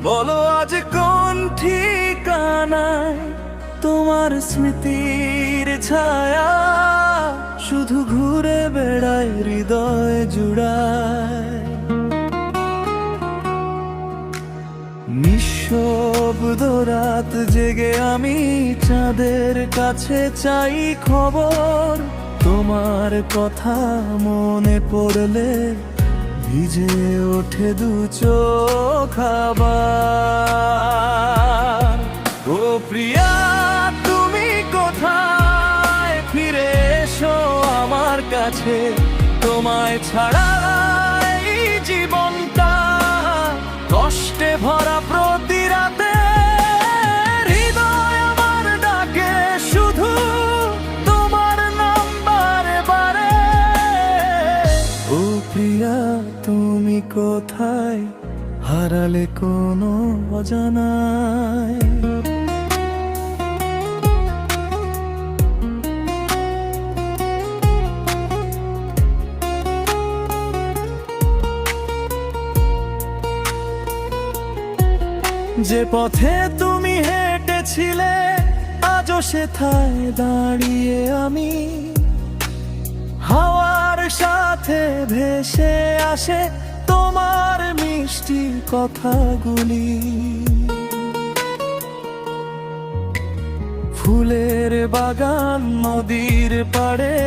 বলো আজ কোন ঠিকানায় তোমার স্মৃতির ছায়া শুধু ঘুরে বেড়ায় হৃদয় জুড়ায়। নিঃশব্দ রাত জেগে আমি চাঁদের কাছে চাই খবর, তোমার কথা মনে পড়লে ভিজে ওঠে দু চোখ আবার। ও প্রিয়া তুমি কোথায়, ফিরে এসো আমার কাছে, তোমায় ছাড়া এই জীবনটা কষ্টে ভরা প্রতি রাতে। হৃদয় আমার ডাকে শুধু তোমার নাম বারে বারে। ও প্রিয়া তুমি কোথায়, হারালে কোনো অজানায়। যে পথে তুমি হেঁটেছিলে আজও সেথায় দাঁড়িয়ে আমি, হাওয়ার সাথে ভেসে আসে তোমার মিষ্টি কথাগুলি। ফুলের বাগান নদীর পাড়ে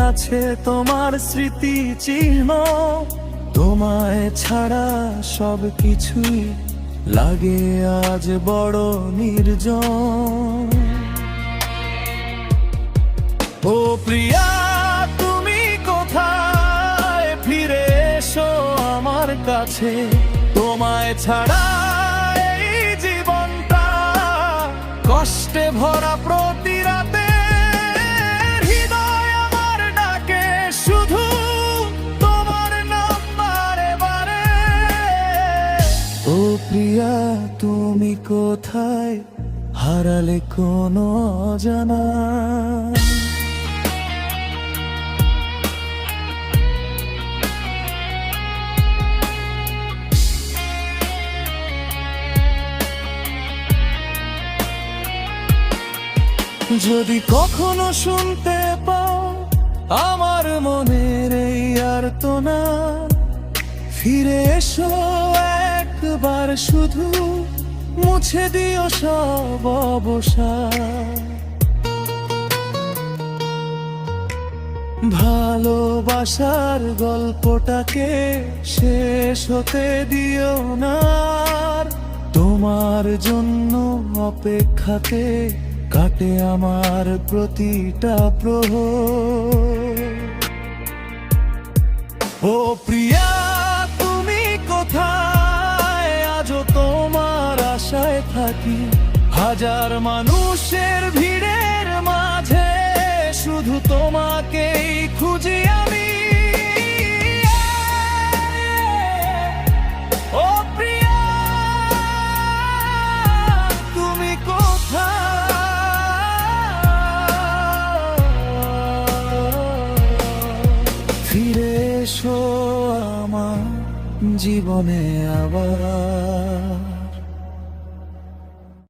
আছে তোমার স্মৃতি চিহ্ন, তোমায় ছাড়া সব কিছুই লাগে আজ বড় নির্জন। ও প্রিয়া তুমি কোথায়, ফিরে এসো আমার কাছে, তোমায় ছাড়া এই জীবনটা কষ্টে ভরা প্রতি রাতে। হৃদয় আমার ডাকে শুধু তোমার নাম বারে বারে। ও প্রিয়া তুমি কোথায়, হারালে কোনো অজানা। যদি কখনো শুনতে পাও আমার মনের এই আর্তনা, ফিরে এসো একবার শুধু, মুছে দিও সব অবসাদ। ভালোবাসার গল্পটাকে শেষ হতে দিও না, তোমার জন্য অপেক্ষাতে কাটে আমার প্রতিটা প্রহর। ও প্রিয়া তুমি কোথায়, আজও তোমার আশায় থাকি, হাজার মানুষের ভিড়ের মাঝে শুধু তোমাকেই খুঁজি আমি। ও প্রিয়া তুমি ফিরে এসো আমার জীবনে আবার।